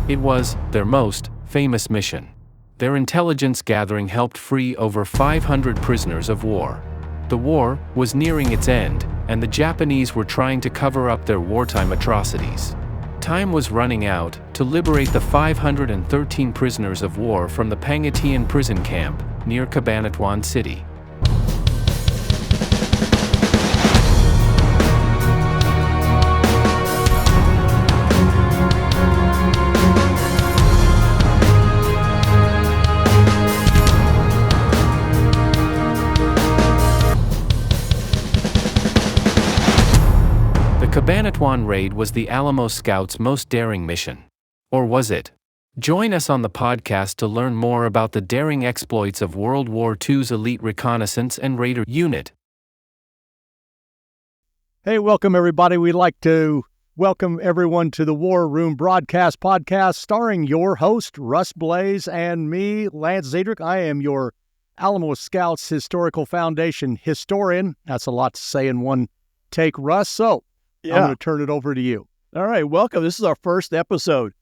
It was their most famous mission. Their intelligence gathering helped free over 500 prisoners of war. The war was nearing its end, and the Japanese were trying to cover up their wartime atrocities. Time was running out to liberate the 513 prisoners of war from the Pangatian prison camp near Cabanatuan City. The Cabanatuan raid was the Alamo Scouts' most daring mission. Or was it? Join us on the podcast to learn more about the daring exploits of World War II's elite reconnaissance and raider unit. Hey, welcome everybody. We'd like to welcome everyone to the War Room Broadcast Podcast, starring your host, Russ, Blaise, and me, Lance Zedric. I am your Alamo Scouts Historical Foundation historian. That's a lot to say in one take, Russ. So, I'm going to turn it over to you. All right, welcome. This is our first episode.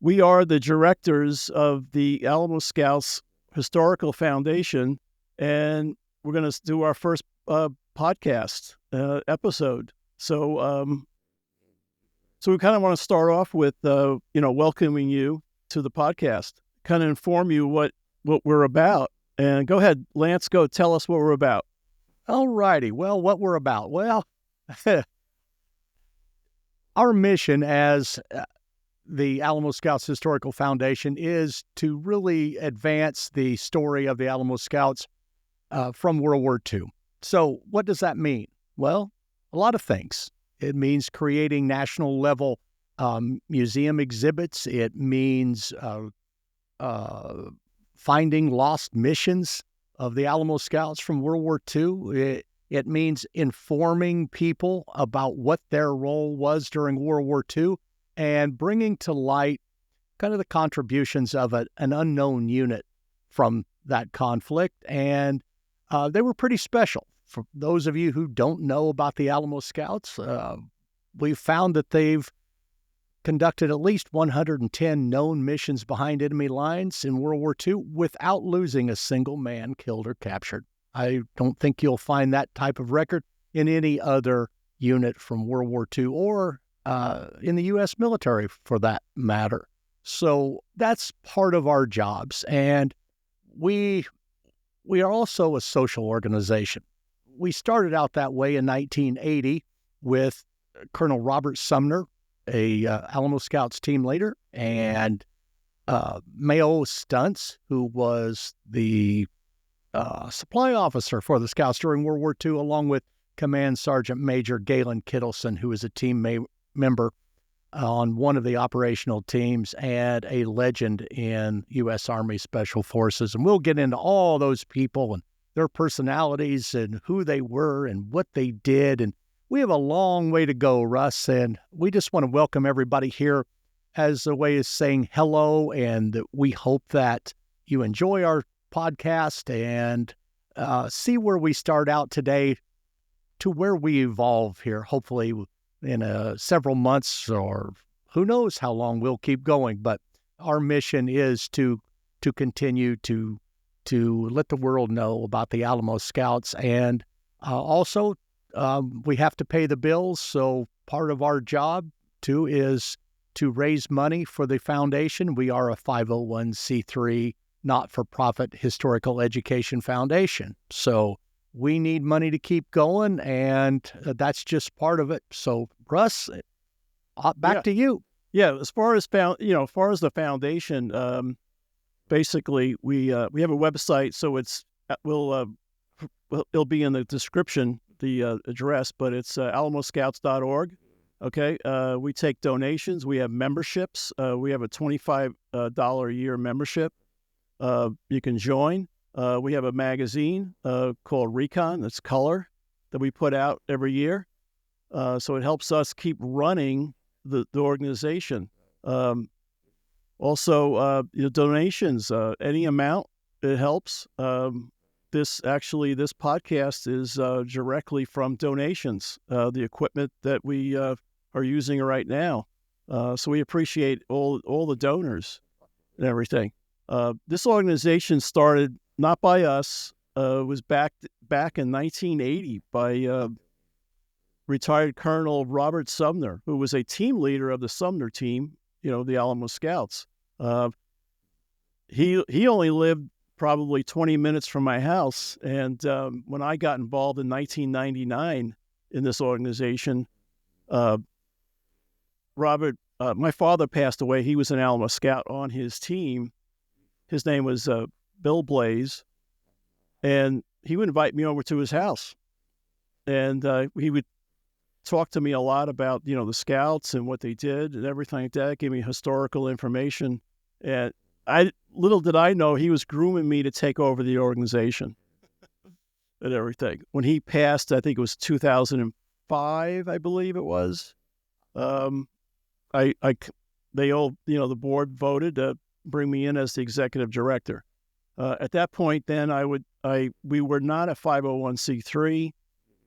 We are the directors of the Alamo Scouts Historical Foundation, and we're going to do our first podcast episode. So we kind of want to start off with, welcoming you to the podcast, kind of inform you what we're about. And go ahead, Lance, go tell us what we're about. All righty. Well, what we're about? Well, our mission as the Alamo Scouts Historical Foundation is to really advance the story of the Alamo Scouts from World War II. So what does that mean? Well, a lot of things. It means creating national level museum exhibits. It means finding lost missions of the Alamo Scouts from World War II. It means informing people about what their role was during World War II and bringing to light kind of the contributions of an unknown unit from that conflict. And they were pretty special. For those of you who don't know about the Alamo Scouts, we've found that they've conducted at least 110 known missions behind enemy lines in World War II without losing a single man killed or captured. I don't think you'll find that type of record in any other unit from World War II or in the U.S. military for that matter. So that's part of our jobs. And we are also a social organization. We started out that way in 1980 with Colonel Robert Sumner, a Alamo Scouts team leader, and Mayo Stuntz, who was the supply officer for the Scouts during World War II, along with Command Sergeant Major Galen Kittleson, who was a team member on one of the operational teams and a legend in U.S. Army Special Forces. And we'll get into all those people and their personalities and who they were and what they did. And we have a long way to go, Russ, and we just want to welcome everybody here as a way of saying hello, and we hope that you enjoy our podcast and see where we start out today to where we evolve here, hopefully in several months, or who knows how long we'll keep going. But our mission is to continue to let the world know about the Alamo Scouts, and also we have to pay the bills. So part of our job too is to raise money for the foundation. We are a 501c3 not-for-profit historical education foundation. So we need money to keep going, and that's just part of it. So Russ, back to you. Yeah, as far as the foundation, basically we have a website, so it'll be in the description, the address, but it's alamoscouts.org. Okay, we take donations. We have memberships. We have a $25 a year membership. You can join. We have a magazine called Recon, that's color, that we put out every year. So it helps us keep running the organization. Also, donations, any amount, it helps. This podcast is directly from donations, the equipment that we are using right now. So we appreciate all the donors and everything. This organization started not by us. It was back in 1980 by retired Colonel Robert Sumner, who was a team leader of the Sumner team, the Alamo Scouts. He only lived probably 20 minutes from my house. And when I got involved in 1999 in this organization, Robert, my father passed away. He was an Alamo Scout on his team. His name was Bill Blaise. And he would invite me over to his house. And he would talk to me a lot about, the Scouts and what they did and everything like that, give me historical information. And little did I know he was grooming me to take over the organization and everything. When he passed, I think it was 2005, I believe it was. The board voted to bring me in as the executive director. At that point, then we were not a 501c3.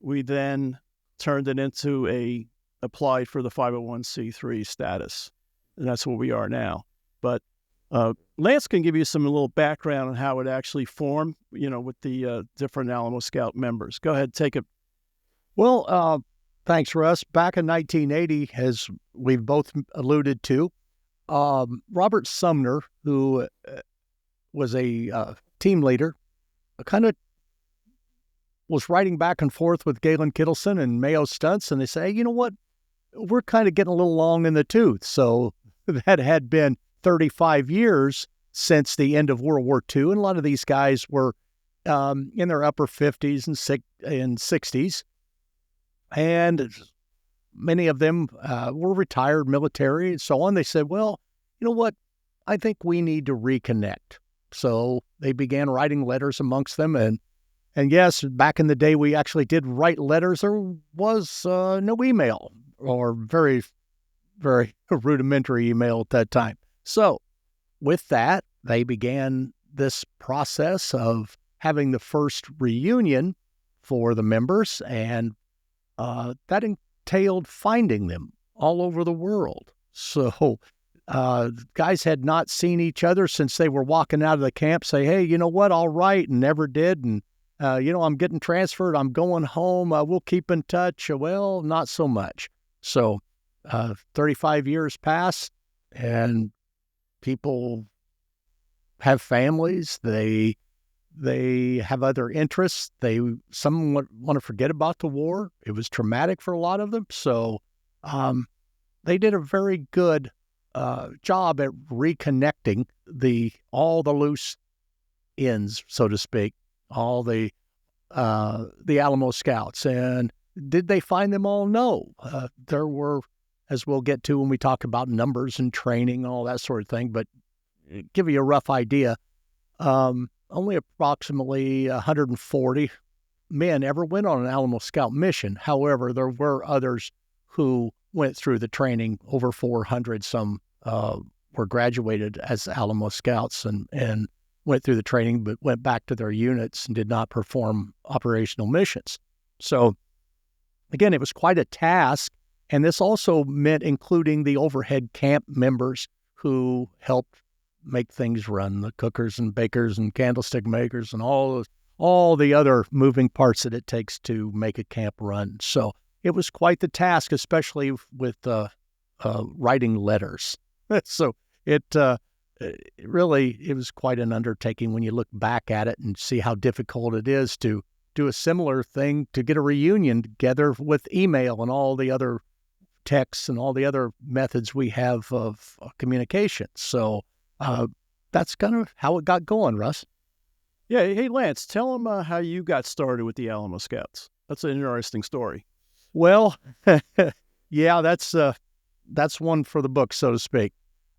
We then turned it into applied for the 501c3 status, and that's where we are now. But Lance can give you some little background on how it actually formed, with the different Alamo Scout members. Go ahead, take it. Well, thanks, Russ. Back in 1980, as we've both alluded to, Robert Sumner, who was a team leader, kind of was riding back and forth with Galen Kittleson and Mayo Stunts, and they say, hey, you know what? We're kind of getting a little long in the tooth. So that had been 35 years since the end of World War II, and a lot of these guys were in their upper 50s and 60s, and many of them were retired military and so on. They said, well, you know what? I think we need to reconnect. So they began writing letters amongst them, and yes, back in the day, we actually did write letters. There was no email, or very, very rudimentary email at that time. So with that, they began this process of having the first reunion for the members, and that entailed finding them all over the world. So guys had not seen each other since they were walking out of the camp, say, hey, you know what, I'll write, and never did, and I'm getting transferred, I'm going home, we'll keep in touch. Well, not so much. So 35 years pass, and people have families, they have other interests, some want to forget about the war. It was traumatic for a lot of them. So they did a very good job at reconnecting all the loose ends, so to speak, all the Alamo Scouts. And did they find them all? No. There were, as we'll get to when we talk about numbers and training, all that sort of thing, but give you a rough idea, only approximately 140 men ever went on an Alamo Scout mission. However, there were others who went through the training. Over 400, some were graduated as Alamo Scouts and went through the training, but went back to their units and did not perform operational missions. So again, it was quite a task. And this also meant including the overhead camp members who helped make things run, the cookers and bakers and candlestick makers and all the other moving parts that it takes to make a camp run. So it was quite the task, especially with writing letters. So it was quite an undertaking when you look back at it and see how difficult it is to do a similar thing, to get a reunion together with email and all the other texts and all the other methods we have of communication. So that's kind of how it got going, Russ. Yeah. Hey, Lance, tell them how you got started with the Alamo Scouts. That's an interesting story. Well, yeah, that's one for the book, so to speak.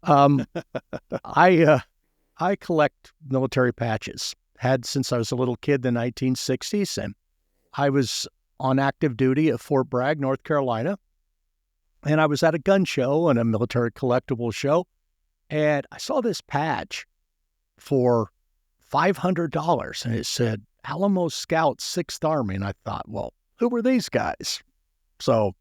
I collect military patches. Had since I was a little kid in the 1960s, and I was on active duty at Fort Bragg, North Carolina, and I was at a gun show and a military collectible show, and I saw this patch for $500, and it said Alamo Scouts 6th Army, and I thought, well, who were these guys? So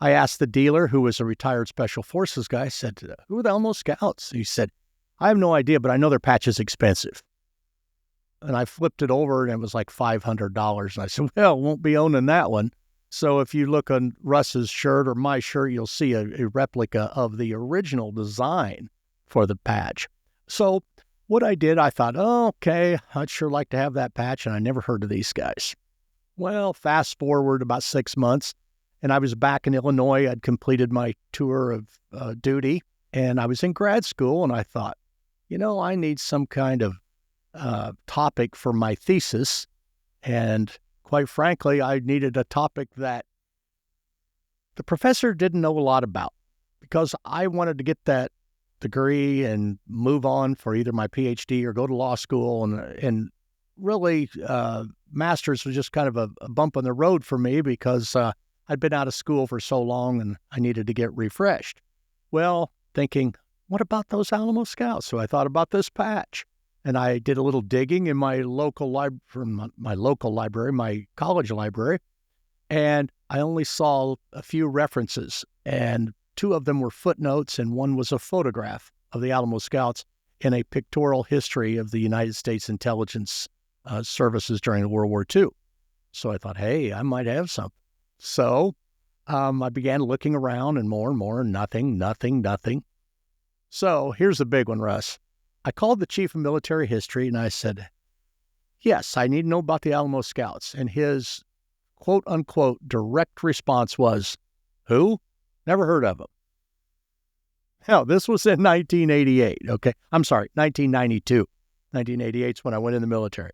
I asked the dealer, who was a retired Special Forces guy, I said, who are the Alamo Scouts? He said, I have no idea, but I know their patch is expensive. And I flipped it over, and it was like $500. And I said, well, won't be owning that one. So if you look on Russ's shirt or my shirt, you'll see a replica of the original design for the patch. So what I did, I thought, oh, okay, I'd sure like to have that patch, and I never heard of these guys. Well, fast forward about 6 months, and I was back in Illinois. I'd completed my tour of duty, and I was in grad school, and I thought, I need some kind of topic for my thesis, and quite frankly, I needed a topic that the professor didn't know a lot about, because I wanted to get that degree and move on for either my PhD or go to law school, and really master's was just kind of a bump on the road for me, because I'd been out of school for so long and I needed to get refreshed. Well, thinking, what about those Alamo Scouts? So I thought about this patch, and I did a little digging in my local library, my college library, and I only saw a few references, and 2 of them were footnotes, and 1 was a photograph of the Alamo Scouts in a pictorial history of the United States intelligence services during World War II. So I thought, hey, I might have something. So I began looking around, and more, nothing. So here's the big one, Russ. I called the chief of military history, and I said, yes, I need to know about the Alamo Scouts. And his quote-unquote direct response was, who? Never heard of them. Hell, this was in 1988, okay? I'm sorry, 1992. 1988 is when I went in the military.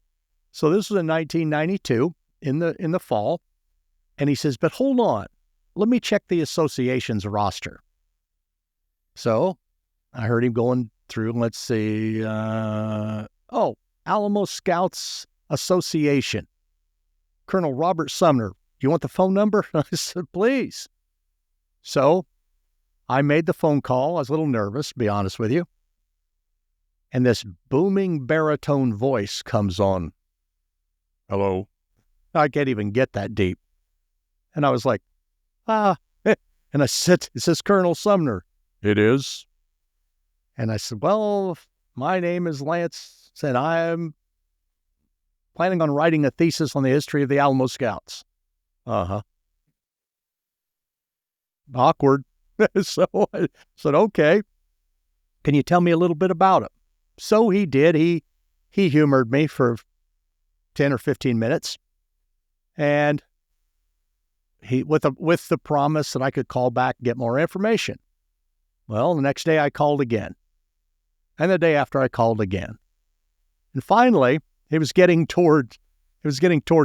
So this was in 1992, in the fall. And he says, but hold on, let me check the association's roster. So I heard him going through, let's see, Alamo Scouts Association. Colonel Robert Sumner, you want the phone number? I said, please. So I made the phone call. I was a little nervous, to be honest with you. And this booming baritone voice comes on. Hello. I can't even get that deep. And I was like, and I said, is this Colonel Sumner? It is. And I said, well, my name is Lance, and I'm planning on writing a thesis on the history of the Alamo Scouts. Uh-huh. Awkward. So I said, okay, can you tell me a little bit about it? So he did. He humored me for 10 or 15 minutes. And he with the promise that I could call back and get more information. Well, the next day I called again. And the day after I called again. And finally, it was getting toward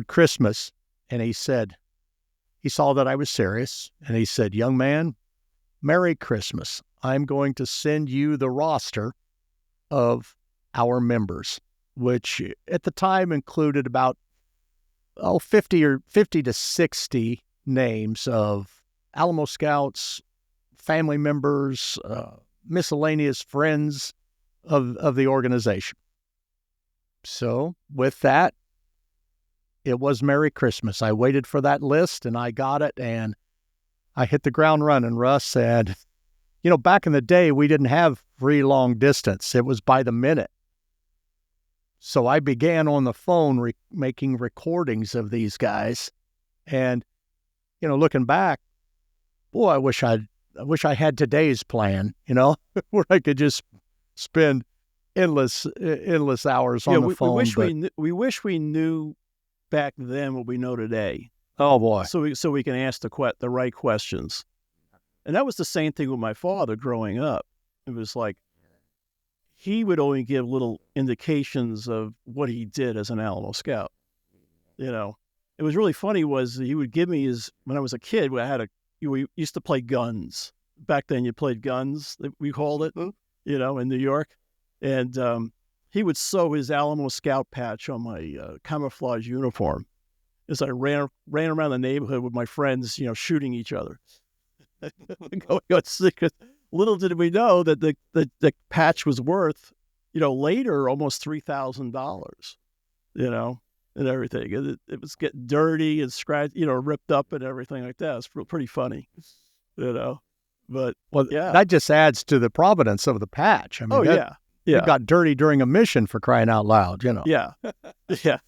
Christmas, and he saw that I was serious, and he said, young man, Merry Christmas. I'm going to send you the roster of our members, which at the time included about 50 to 60 names of Alamo Scouts, family members, miscellaneous friends of the organization. So with that, it was Merry Christmas. I waited for that list, and I got it, and I hit the ground running, Russ. And, back in the day, we didn't have free long distance. It was by the minute. So I began on the phone making recordings of these guys. And, looking back, boy, I wish I had today's plan, where I could just spend endless hours on the phone. We wish we knew back then what we know today. Oh boy! So we can ask the right questions. And that was the same thing with my father growing up. It was like he would only give little indications of what he did as an Alamo Scout. It was really funny was he would give me when I was a kid, we used to play guns. Back then you played guns, we called it, in New York. And he would sew his Alamo Scout patch on my camouflage uniform as I ran around the neighborhood with my friends, shooting each other. Going on secret. Little did we know that the patch was worth, later almost $3,000, and everything. It was getting dirty and scratched, ripped up and everything like that. It's pretty funny. But Well, yeah. that just adds to the provenance of the patch. I mean, Yeah. it got dirty during a mission, for crying out loud, Yeah. Yeah.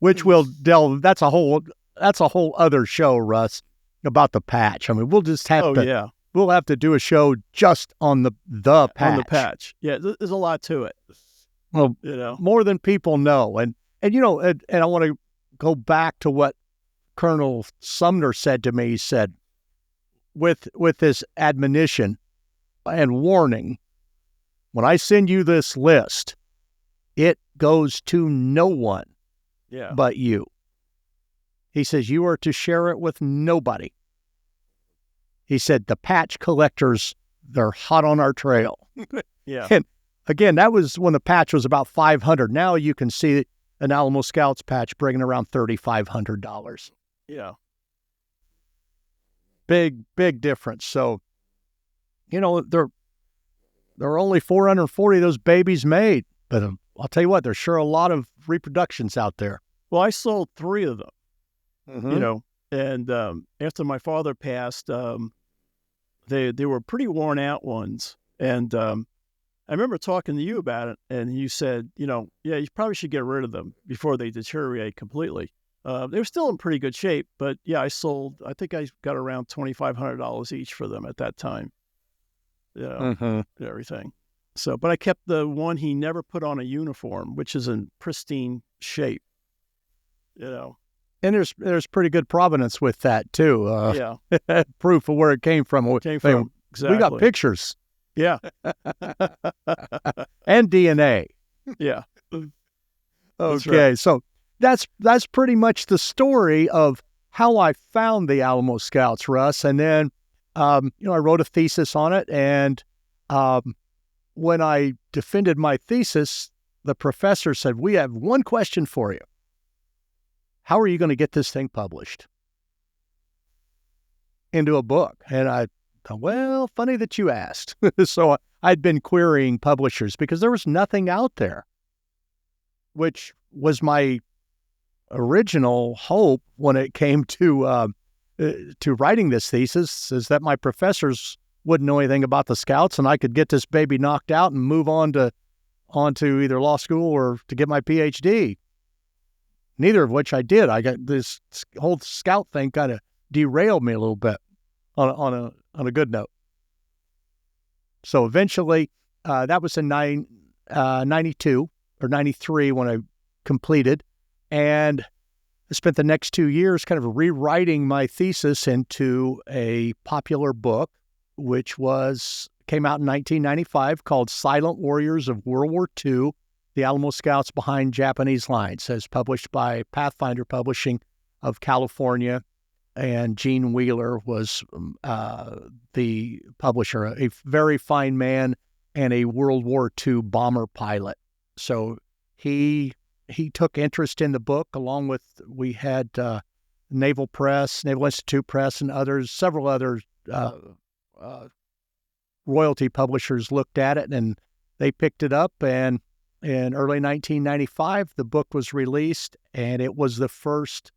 Which will delve. That's a whole other show, Russ, about the patch. I mean, we'll just have to. We'll have to do a show just on the patch. On the patch. Yeah, there's a lot to it. Well, more than people know, and I want to go back to what Colonel Sumner said to me. He said, with this admonition and warning, when I send you this list, it goes to no one but you. He says, you are to share it with nobody. He said, the patch collectors, they're hot on our trail. Yeah. And again, that was when the patch was about $500. Now you can see an Alamo Scouts patch bringing around $3,500. Yeah. Big difference. So, there are only 440 of those babies made. But I'll tell you what, there's sure a lot of reproductions out there. Well, I sold 3 of them, Mm-hmm. and after my father passed, they were pretty worn out ones. And I remember talking to you about it, and you said, yeah, you probably should get rid of them before they deteriorate completely. They were still in pretty good shape, but yeah, I think I got around $2,500 each for them at that time. And everything. So, but I kept the one he never put on a uniform, which is in pristine shape. And there's pretty good provenance with that too. Proof of where it came from. Exactly. We got pictures. Yeah. And DNA. Yeah. Okay, right. So that's pretty much the story of how I found the Alamo Scouts, Russ. And then, I wrote a thesis on it. And when I defended my thesis, the professor said, we have one question for you. How are you going to get this thing published into a book? And I thought, well, funny that you asked. So I'd been querying publishers because there was nothing out there, which was my original hope when it came to writing this thesis, is that my professors wouldn't know anything about the Scouts and I could get this baby knocked out and move on to either law school or to get my PhD. Neither of which I did. I got this whole Scout thing kind of derailed me a little bit on a good note. So eventually, that was in 92 or 93 when I completed, and I spent the next 2 years kind of rewriting my thesis into a popular book, which came out in 1995, called Silent Warriors of World War II, The Alamo Scouts Behind Japanese Lines, as published by Pathfinder Publishing of California. And Gene Wheeler was the publisher, a very fine man and a World War II bomber pilot. So he took interest in the book, along with, we had Naval Institute Press, and several other royalty publishers looked at it, and they picked it up. And in early 1995, the book was released, and it was the first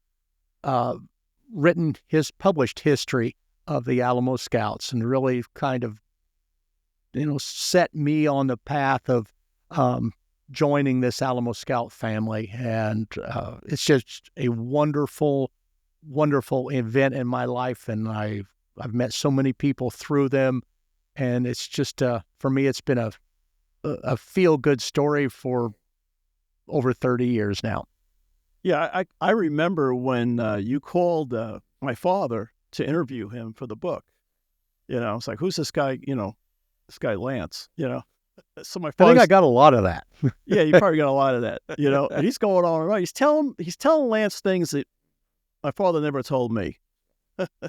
published history of the Alamo Scouts, and really kind of, set me on the path of joining this Alamo Scout family. And it's just a wonderful, wonderful event in my life, and I've met so many people through them, and it's just for me, it's been a feel-good story for over 30 years now. Yeah, I remember when you called my father to interview him for the book. It's like, who's this guy? This guy Lance. So my father. I think I got a lot of that. Yeah, you probably got a lot of that. And he's going on and on. He's telling Lance things that my father never told me,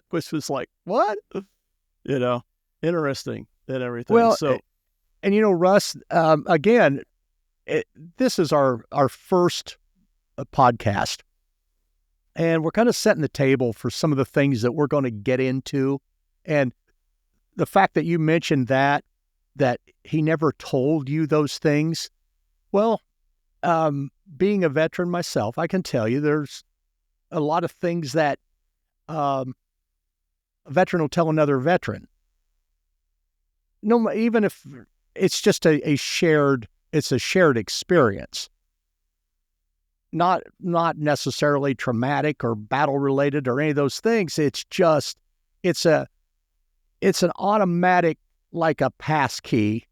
which was like, what? Interesting and everything. Well, so, and Russ, again, this is our first podcast, and we're kind of setting the table for some of the things that we're going to get into. And the fact that you mentioned that he never told you those things, well, being a veteran myself, I can tell you there's a lot of things that a veteran will tell another veteran. No, even if it's just a shared experience. Not necessarily traumatic or battle related or any of those things. It's an automatic, like a pass key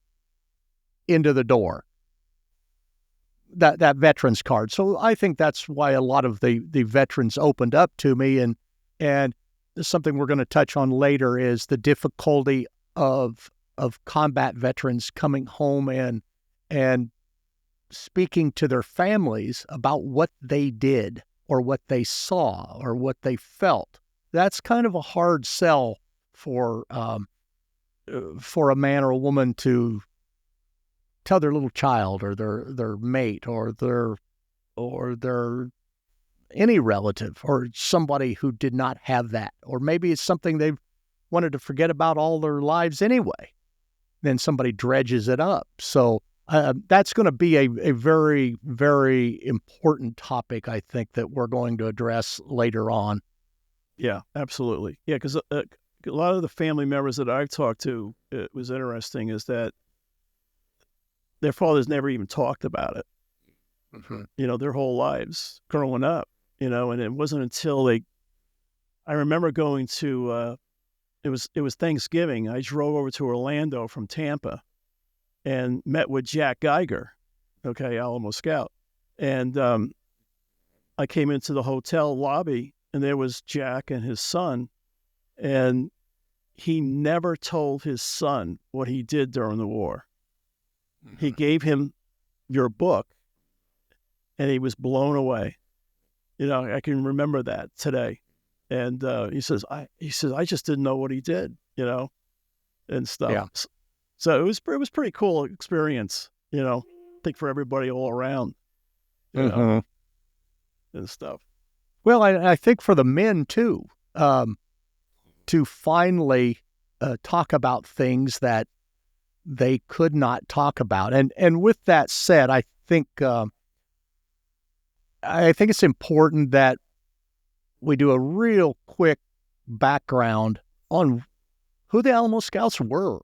into the door. That veterans card. So I think that's why a lot of the veterans opened up to me, and something we're going to touch on later is the difficulty of combat veterans coming home and speaking to their families about what they did or what they saw or what they felt. That's kind of a hard sell for a man or a woman to tell their little child or their mate or their any relative or somebody who did not have that. Or maybe it's something they've wanted to forget about all their lives anyway. Then somebody dredges it up. So that's going to be a very, very important topic, I think, that we're going to address later on. Yeah, absolutely. Yeah, because a lot of the family members that I've talked to, it was interesting, is that their fathers never even talked about it, their whole lives growing up, and it wasn't until I remember going to, it was Thanksgiving. I drove over to Orlando from Tampa and met with Jack Geiger, Alamo Scout. And I came into the hotel lobby and there was Jack and his son, and he never told his son what he did during the war. He gave him your book, and he was blown away. I can remember that today. And he says, I just didn't know what he did, and stuff. Yeah. So it was pretty cool experience, I think for everybody all around, and stuff. Well, I think for the men too, to finally talk about things that they could not talk about. And with that said, I think it's important that we do a real quick background on who the Alamo Scouts were.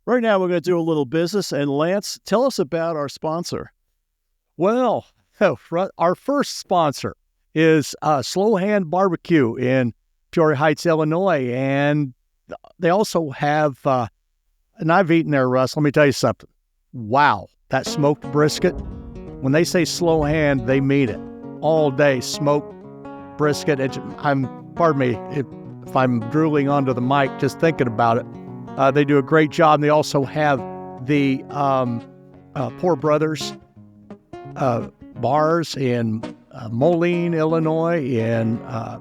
Right now, we're going to do a little business. And Lance, tell us about our sponsor. Well, our first sponsor is Slow Hand Barbecue in Peoria Heights, Illinois. And they also have, and I've eaten there, Russ. Let me tell you something. Wow, that smoked brisket. When they say Slow Hand, they mean it. All day smoked brisket. Pardon me if I'm drooling onto the mic just thinking about it. They do a great job. And they also have the Poor Brothers bars in Moline, Illinois, in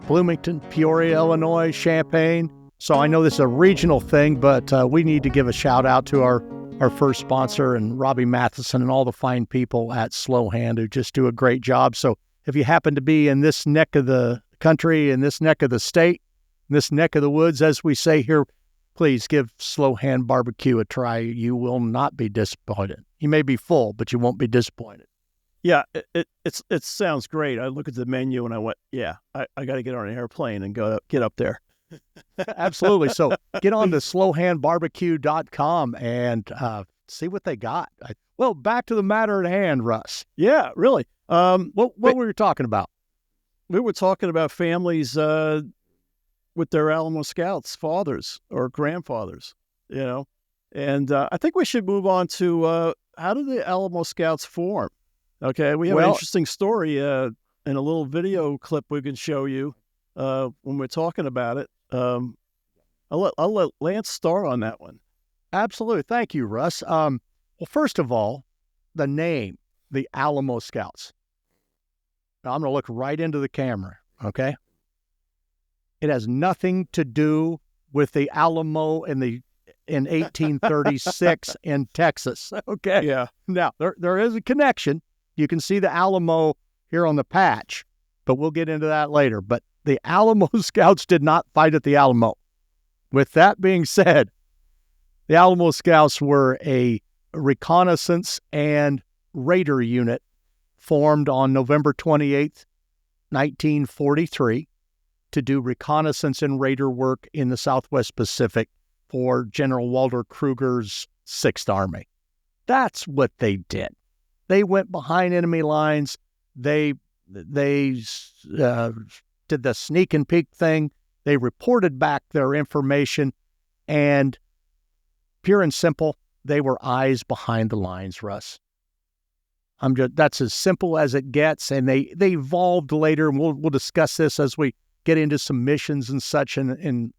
Bloomington, Peoria, Illinois, Champaign. So I know this is a regional thing, but we need to give a shout out to our first sponsor and Robbie Matheson and all the fine people at Slow Hand who just do a great job. So if you happen to be in this neck of the country, in this neck of the state, in this neck of the woods, as we say here, please give Slow Hand Barbecue a try. You will not be disappointed. You may be full, but you won't be disappointed. Yeah, it sounds great. I look at the menu and I went, yeah, I got to get on an airplane and get up there. Absolutely. So get on to slowhandbarbecue.com and see what they got. Well, back to the matter at hand, Russ. Yeah, really. What were you talking about? We were talking about families with their Alamo Scouts fathers or grandfathers, and I think we should move on to how did the Alamo Scouts form? Okay, we have an interesting story and a little video clip we can show you when we're talking about it. I'll let Lance start on that one. Absolutely. Thank you, Russ. Well, first of all, the name, the Alamo Scouts. Now, I'm going to look right into the camera, okay? It has nothing to do with the Alamo in 1836 in Texas, okay? Yeah. Now, there is a connection. You can see the Alamo here on the patch, but we'll get into that later. But the Alamo Scouts did not fight at the Alamo. With that being said, the Alamo Scouts were a reconnaissance and raider unit formed on November 28th, 1943. to do reconnaissance and radar work in the Southwest Pacific for General Walter Kruger's Sixth Army. That's what they did. They went behind enemy lines. They did the sneak and peek thing. They reported back their information, and pure and simple, they were eyes behind the lines, Russ. That's as simple as it gets, and they evolved later, and we'll discuss this as we get into some missions and such in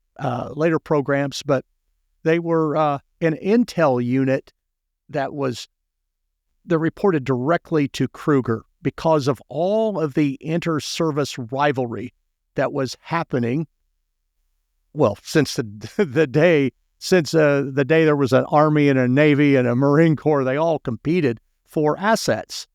later programs, but they were an intel unit that reported directly to Kruger because of all of the inter-service rivalry that was happening. Well, since the day there was an Army and a Navy and a Marine Corps, they all competed for assets,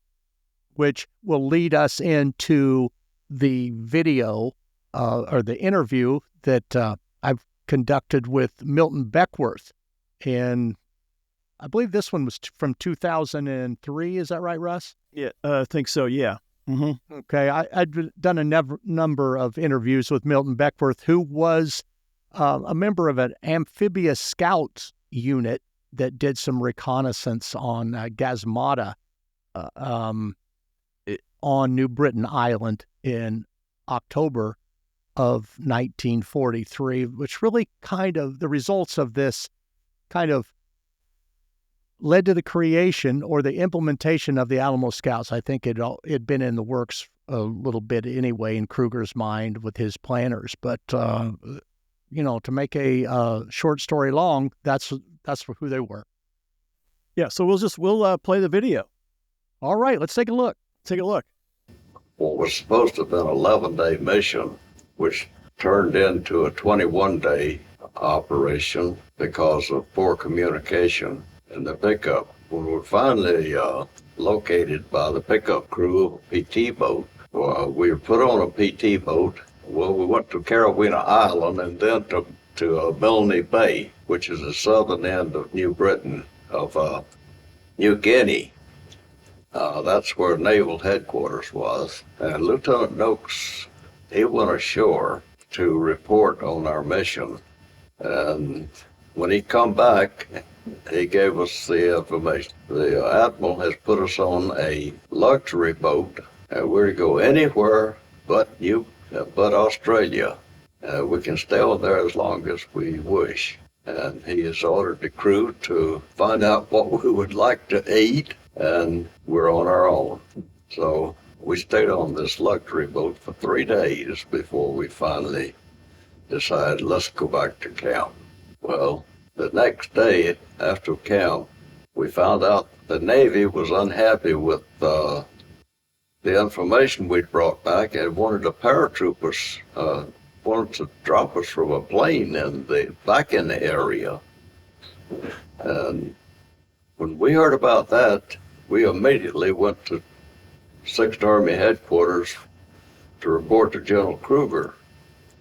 which will lead us into the video or the interview that I've conducted with Milton Beckworth. And I believe this one was from 2003. Is that right, Russ? Yeah, I think so, yeah. Mm-hmm. Okay, I'd done a number of interviews with Milton Beckworth, who was a member of an amphibious scout unit that did some reconnaissance on Gazmata on New Britain Island in October of 1943, which really the results of this kind of led to the creation or the implementation of the Alamo Scouts. I think it'd been in the works a little bit anyway in Kruger's mind with his planners, but to make a short story long, that's who they were. Yeah, so we'll play the video. All right, let's take a look. Take a look. What was supposed to have been an 11-day mission, which turned into a 21-day operation because of poor communication in the pickup. When we were finally located by the pickup crew of a PT boat, we were put on a PT boat. Well, we went to Carolina Island and then to Milne Bay, which is the southern end of New Britain, of New Guinea. That's where Naval Headquarters was. And Lieutenant Noakes, he went ashore to report on our mission. And when he come back, he gave us the information. The Admiral has put us on a luxury boat, and we're to go anywhere but Australia. We can stay on there as long as we wish. And he has ordered the crew to find out what we would like to eat, and we're on our own. So we stayed on this luxury boat for 3 days before we finally decided, let's go back to camp. Well, the next day after camp, we found out the Navy was unhappy with the information we'd brought back and wanted the paratroopers, wanted to drop us from a plane back in the area. And when we heard about that, we immediately went to 6th Army Headquarters to report to General Kruger.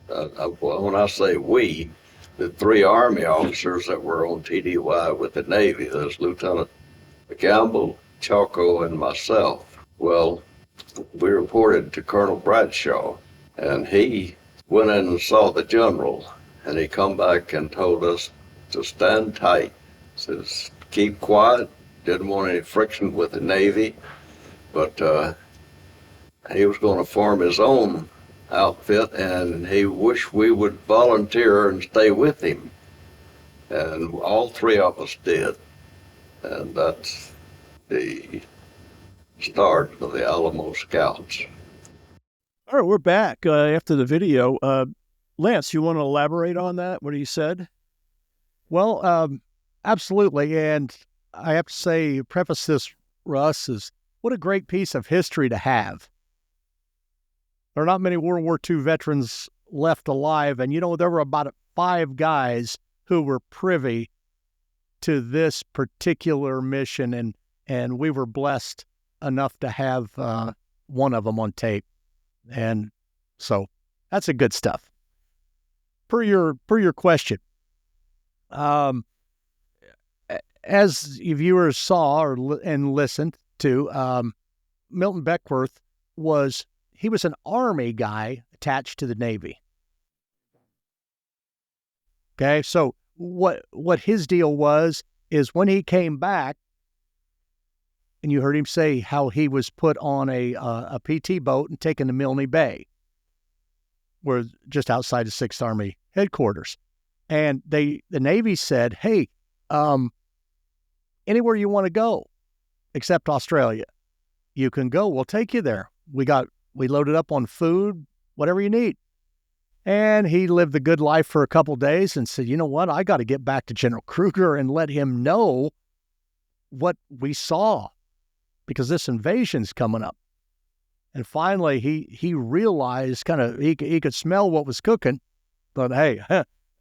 When I say we, the 3 Army officers that were on TDY with the Navy, there's Lieutenant Gamble, Chalco, and myself. Well, we reported to Colonel Bradshaw, and he went in and saw the general, and he come back and told us to stand tight. Says, keep quiet, didn't want any friction with the Navy, but he was going to form his own outfit, and he wished we would volunteer and stay with him. And all 3 of us did. And that's the start of the Alamo Scouts. All right, we're back after the video. Lance, you want to elaborate on that, what he said? Well, absolutely. And I have to say, preface this, Russ, is what a great piece of history to have. There are not many World War II veterans left alive, and there were about 5 guys who were privy to this particular mission, and we were blessed enough to have one of them on tape. And so that's the good stuff. Per your question, as viewers saw and listened to, Milton Beckworth was an Army guy attached to the Navy. Okay, so what his deal was is when he came back, and you heard him say how he was put on a PT boat and taken to Milne Bay, where just outside the 6th Army headquarters. And the Navy said, hey, anywhere you want to go except Australia, you can go. We'll take you there. We loaded up on food, whatever you need. And he lived the good life for a couple of days and said, you know what? I got to get back to General Kruger and let him know what we saw, because this invasion's coming up. And finally, he realized he could smell what was cooking, but hey,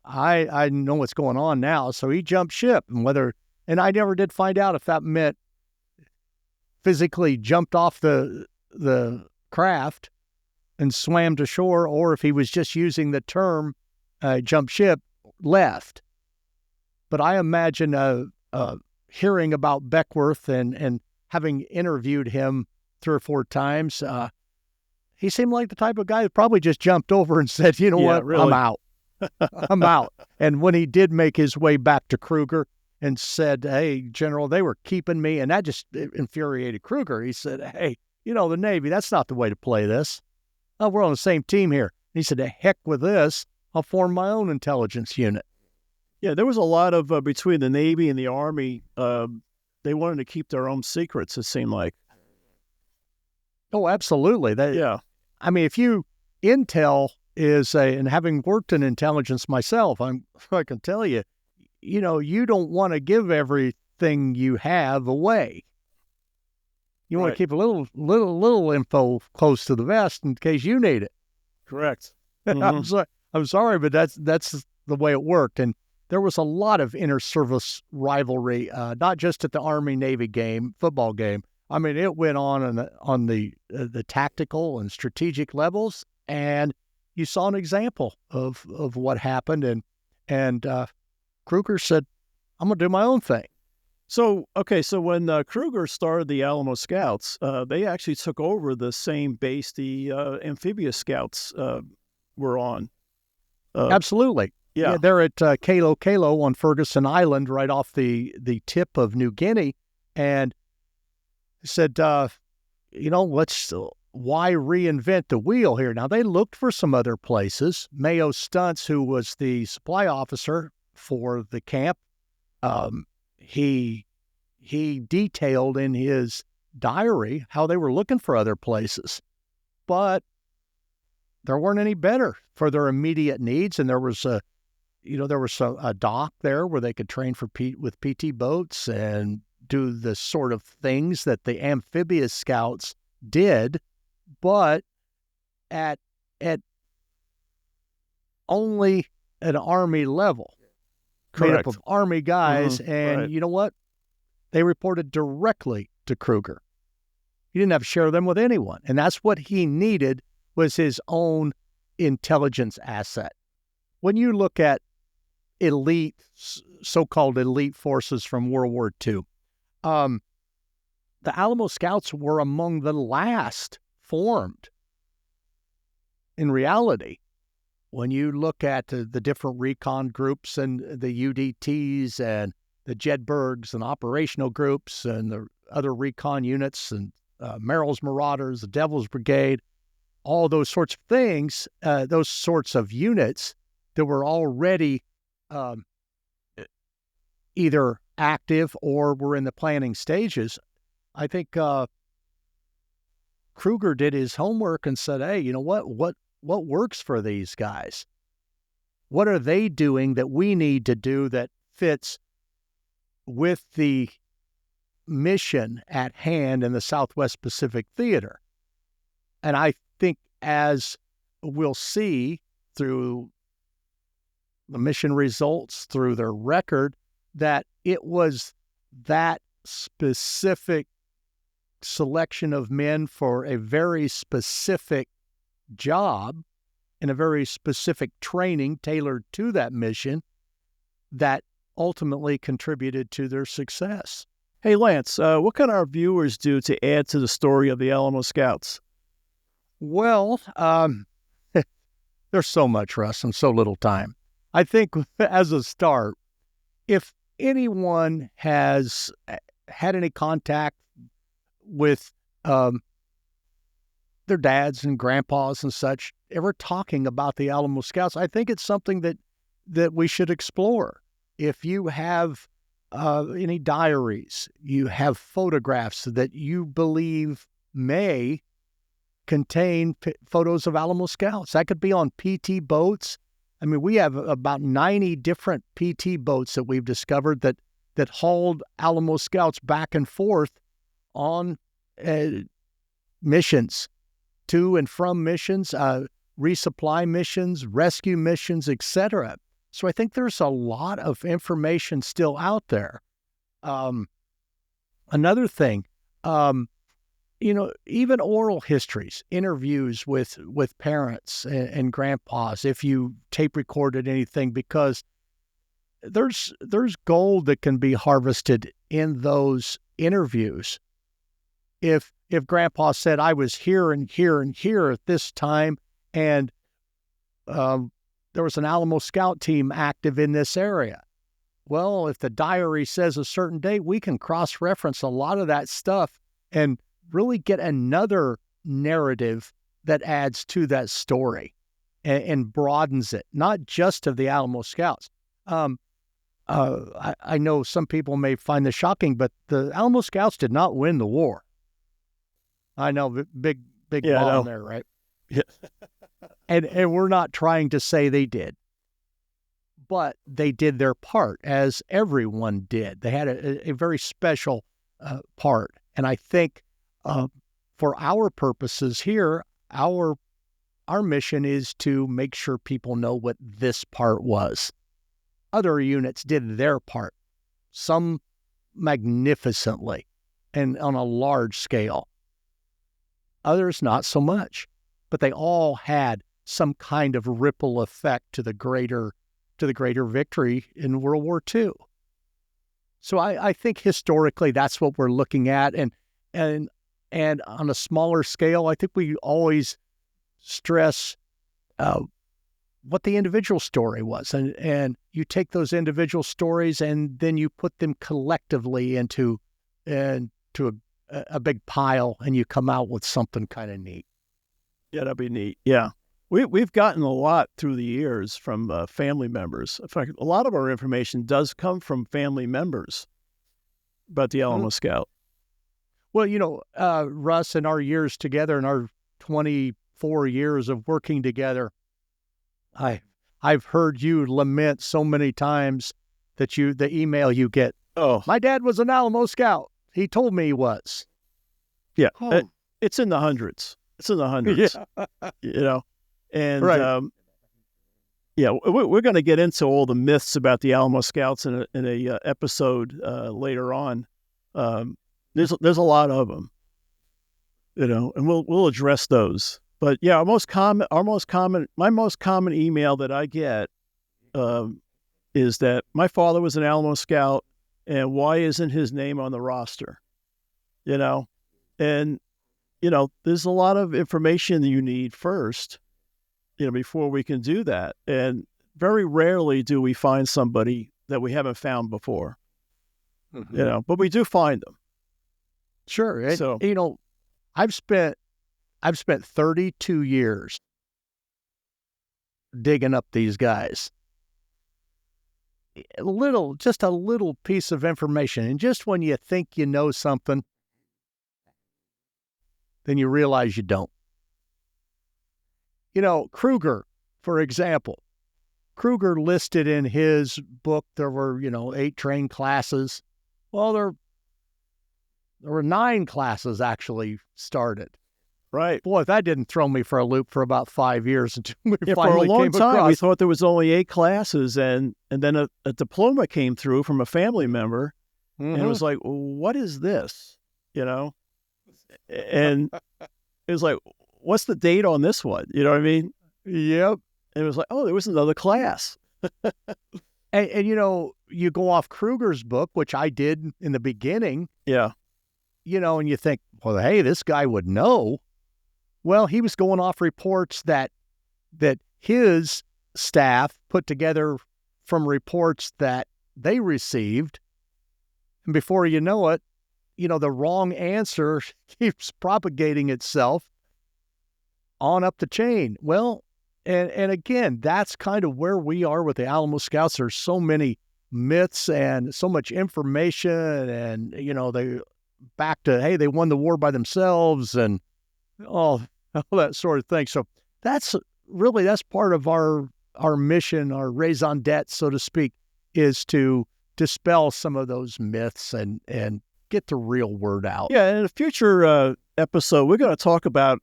I know what's going on now. So he jumped ship, and I never did find out if that meant physically jumped off the craft and swam to shore, or if he was just using the term jump ship, left. But I imagine hearing about Beckworth and having interviewed him 3 or 4 times, he seemed like the type of guy who probably just jumped over and said, you know what, really? I'm out. I'm out. And when he did make his way back to Kruger and said, hey, General, they were keeping me, and that just infuriated Kruger. He said, hey, the Navy, that's not the way to play this. We're on the same team here. And he said, the heck with this. I'll form my own intelligence unit. Yeah, there was a lot of, between the Navy and the Army, they wanted to keep their own secrets, it seemed like. Oh, absolutely. I mean, intel is and having worked in intelligence myself, I can tell you, you don't want to give everything you have away. You want to keep a little info close to the vest in case you need it. Correct. Mm-hmm. I'm sorry, but that's the way it worked. And there was a lot of inter-service rivalry, not just at the Army-Navy football game. I mean, it went on the tactical and strategic levels, and you saw an example of what happened. And Kruger said, "I'm going to do my own thing." So when Kruger started the Alamo Scouts, they actually took over the same base the amphibious scouts were on. Absolutely. Yeah, they're at Kalo Kalo on Ferguson Island, right off the tip of New Guinea, and said, why reinvent the wheel here? Now, they looked for some other places. Mayo Stuntz, who was the supply officer for the camp, he detailed in his diary how they were looking for other places, but there weren't any better for their immediate needs. And there was a dock there where they could train with PT boats and do the sort of things that the amphibious scouts did, but at only an Army level. Correct. Made up of Army guys, and right. You know what? They reported directly to Kruger. He didn't have to share them with anyone, and that's what he needed, was his own intelligence asset. When you look at so-called elite forces from World War II, the Alamo Scouts were among the last formed. In reality, when you look at the different recon groups and the UDTs and the Jedburghs and operational groups and the other recon units and Merrill's Marauders, the Devil's Brigade, all those sorts of things, those sorts of units that were already either active or were in the planning stages, I think Kruger did his homework and said, hey, you know what works for these guys? What are they doing that we need to do that fits with the mission at hand in the Southwest Pacific Theater? And I think, as we'll see through the mission results, through their record, that it was that specific selection of men for a very specific job and a very specific training tailored to that mission that ultimately contributed to their success. Hey, Lance, what can our viewers do to add to the story of the Alamo Scouts? Well, there's so much, Russ, and so little time. I think as a start, if anyone has had any contact with their dads and grandpas and such ever talking about the Alamo Scouts, I think it's something that we should explore. If you have any diaries, you have photographs that you believe may contain photos of Alamo Scouts. That could be on PT boats. I mean, we have about 90 different PT boats that we've discovered that hauled Alamo Scouts back and forth on missions, to and from missions, resupply missions, rescue missions, etc. So I think there's a lot of information still out there. Another thing, even oral histories, interviews with parents and grandpas, if you tape recorded anything, because there's gold that can be harvested in those interviews. If grandpa said, I was here and here and here at this time, and there was an Alamo Scout team active in this area. Well, if the diary says a certain date, we can cross-reference a lot of that stuff and really get another narrative that adds to that story and broadens it, not just of the Alamo Scouts. I know some people may find this shocking, but the Alamo Scouts did not win the war. I know, big bomb there, right? Yeah. And we're not trying to say they did, but they did their part, as everyone did. They had a very special part. And I think for our purposes here, our mission is to make sure people know what this part was. Other units did their part, some magnificently and on a large scale. Others not so much, but they all had some kind of ripple effect to the greater victory in World War II. So I think historically that's what we're looking at, and on a smaller scale, I think we always stress what the individual story was, and you take those individual stories and then you put them collectively into a big pile, and you come out with something kind of neat. Yeah, that'd be neat. Yeah. We've gotten a lot through the years from family members. In fact, a lot of our information does come from family members about the Alamo Scout. Well, Russ, in our years together, in our 24 years of working together, I've heard you lament so many times that the email you get, oh, my dad was an Alamo Scout. He told me he was. Yeah, it's in the hundreds. It's in the hundreds. Yeah. And right. We're going to get into all the myths about the Alamo Scouts in a episode later on. There's a lot of them, and we'll address those. But yeah, my most common email that I get is that my father was an Alamo Scout, and why isn't his name on the roster? And there's a lot of information that you need first, before we can do that. And very rarely do we find somebody that we haven't found before, but we do find them. Sure. So, I've spent 32 years digging up these guys. Just a little piece of information. And just when you think you know something, then you realize you don't. Kruger, for example. Kruger listed in his book there were, 8 trained classes. Well, there were 9 classes actually started. Right. Boy, that didn't throw me for a loop for about 5 years until we for a finally long came time, across. we thought there was only 8 classes, and then a diploma came through from a family member, and it was like, what is this? And it was like, what's the date on this one? You know what I mean? Yep. And it was like, oh, there was another class. And you go off Kruger's book, which I did in the beginning. Yeah. And you think, well, hey, this guy would know. Well, he was going off reports that his staff put together from reports that they received. And before you know it, the wrong answer keeps propagating itself on up the chain. Well, and again, that's kind of where we are with the Alamo Scouts. There's so many myths and so much information, and they back to, hey, they won the war by themselves and all that sort of thing. So that's part of our mission, our raison d'etre, so to speak, is to dispel some of those myths and get the real word out. Yeah, in a future episode, we're going to talk about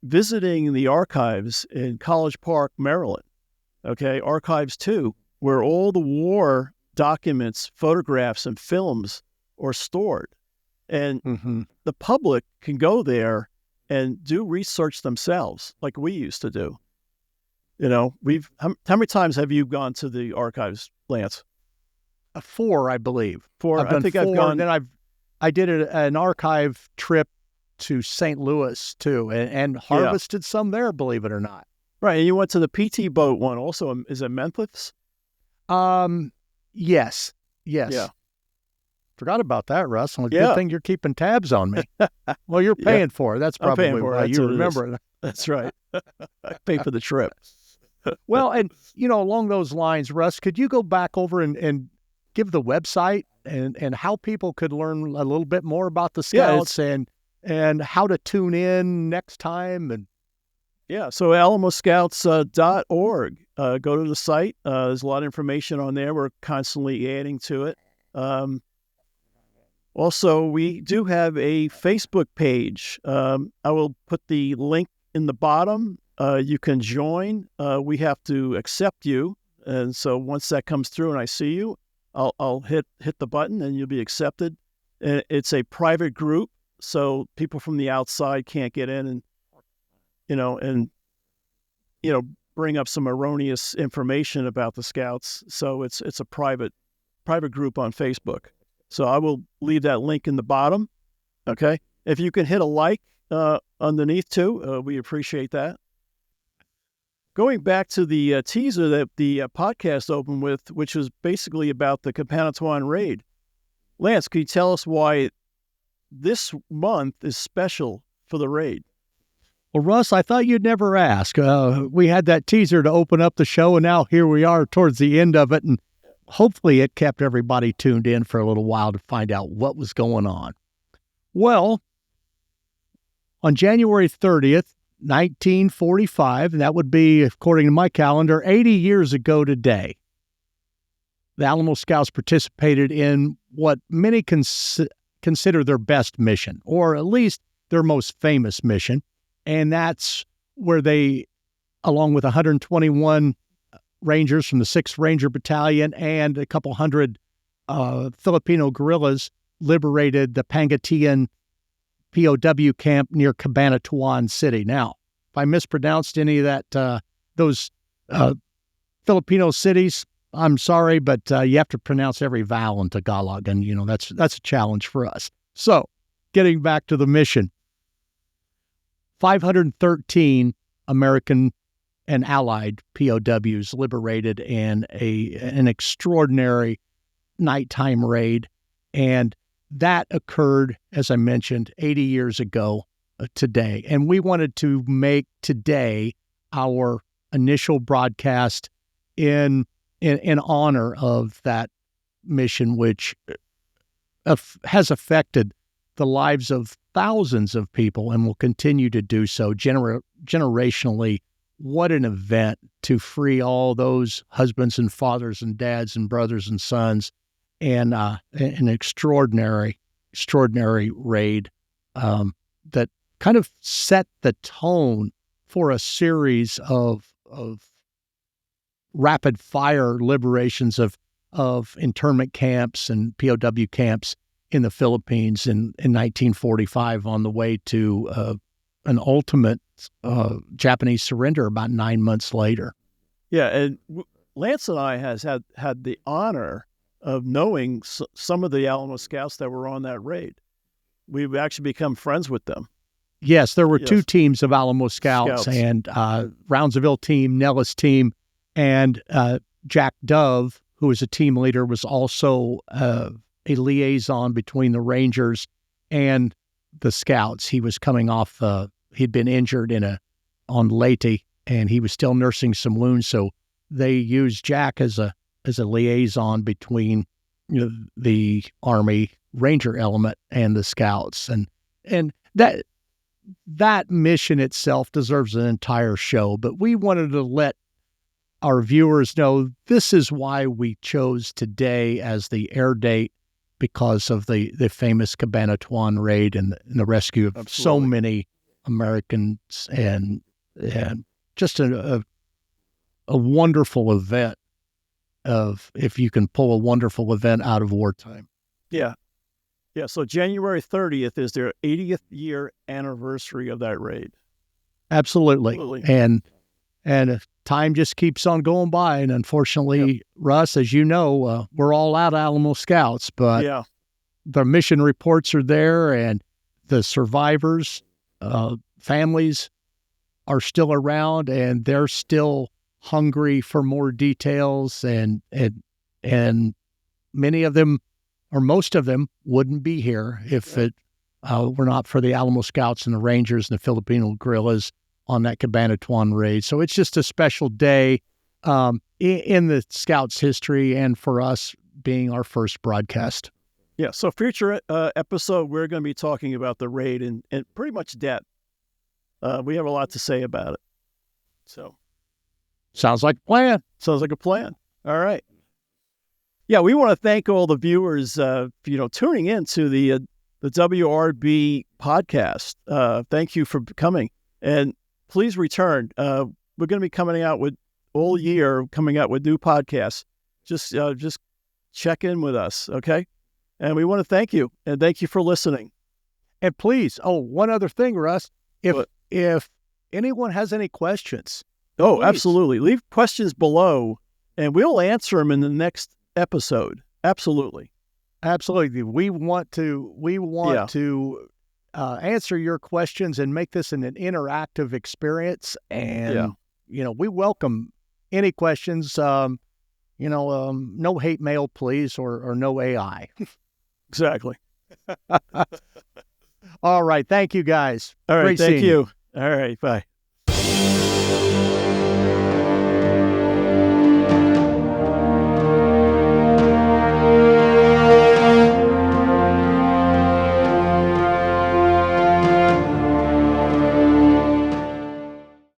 visiting the archives in College Park, Maryland. Okay, Archives 2, where all the war documents, photographs, and films are stored. And the public can go there and do research themselves like we used to do. How many times have you gone to the archives, Lance? 4, I believe. 4. I've gone. Then I did an archive trip to St. Louis too, and harvested some there, believe it or not. Right, and you went to the PT boat one also. Is it Memphis? Yes. Yeah. Forgot about that, Russ. Well, good thing you're keeping tabs on me. Well, you're paying for it. That's probably why you remember it. That's right. I pay for the trip. Well, and along those lines, Russ, could you go back over and give the website and how people could learn a little bit more about the Scouts and how to tune in next time? And so alamoscouts.org. Go to the site. There's a lot of information on there. We're constantly adding to it. Also, we do have a Facebook page. I will put the link in the bottom. You can join. We have to accept you. And so once that comes through and I see you, I'll hit the button and you'll be accepted. And it's a private group, so people from the outside can't get in and bring up some erroneous information about the Scouts. So it's a private group on Facebook. So I will leave that link in the bottom. Okay. If you can hit a like underneath too, we appreciate that. Going back to the teaser that the podcast opened with, which was basically about the Capanatuan raid. Lance, can you tell us why this month is special for the raid? Well, Russ, I thought you'd never ask. We had that teaser to open up the show, and now here we are towards the end of it, and hopefully it kept everybody tuned in for a little while to find out what was going on. Well, on January 30th, 1945, and that would be, according to my calendar, 80 years ago today, the Alamo Scouts participated in what many consider their best mission, or at least their most famous mission, and that's where they, along with 121 Rangers from the 6th Ranger Battalion and a couple hundred Filipino guerrillas, liberated the Pangasinan POW camp near Cabanatuan City. Now, if I mispronounced any of that, those Filipino cities, I'm sorry, but you have to pronounce every vowel in Tagalog, and that's a challenge for us. So, getting back to the mission, 513 American and Allied POWs liberated in an extraordinary nighttime raid, and that occurred, as I mentioned, 80 years ago today. And we wanted to make today our initial broadcast in honor of that mission, which has affected the lives of thousands of people and will continue to do so generationally. What an event to free all those husbands and fathers and dads and brothers and sons, and an extraordinary raid that kind of set the tone for a series of rapid fire liberations of internment camps and POW camps in the Philippines in 1945 on the way to an ultimate Japanese surrender about 9 months later. Yeah, and Lance and I has had the honor of knowing some of the Alamo Scouts that were on that raid. We've actually become friends with them. Yes, there were two teams of Alamo Scouts. And Roundsville team, Nellis team, and Jack Dove, who was a team leader, was also a liaison between the Rangers and the Scouts. He was coming off, he'd been injured on Leyte, and he was still nursing some wounds. So they used Jack as a liaison between the Army Ranger element and the Scouts. And that mission itself deserves an entire show, but we wanted to let our viewers know this is why we chose today as the air date, because of the famous Cabanatuan raid and the rescue of so many Americans, and just a wonderful event of, if you can pull a wonderful event out of wartime. Yeah. Yeah. So January 30th is their 80th year anniversary of that raid. Absolutely. And time just keeps on going by. And unfortunately, Russ, as you know, we're all out of Alamo Scouts, but the mission reports are there, and the survivors, families are still around, and they're still hungry for more details. And many of them, or most of them, wouldn't be here if it were not for the Alamo Scouts and the Rangers and the Filipino guerrillas on that Cabanatuan raid. So it's just a special day in the Scouts' history, and for us being our first broadcast. Yeah, so future episode, we're going to be talking about the raid in pretty much depth. We have a lot to say about it. So, sounds like a plan. Sounds like a plan. All right. Yeah, we want to thank all the viewers, tuning in to the WRB podcast. Thank you for coming, and please return. We're going to be coming out with new podcasts. Just check in with us, okay? And we want to thank you, and thank you for listening. And please, one other thing, Russ, if anyone has any questions, please. Absolutely, leave questions below, and we'll answer them in the next episode. Absolutely. We want to answer your questions and make this an interactive experience. And, we welcome any questions, no hate mail, please, or no AI. Exactly. All right. Thank you, guys. All right. Great thank seeing you. All right. Bye.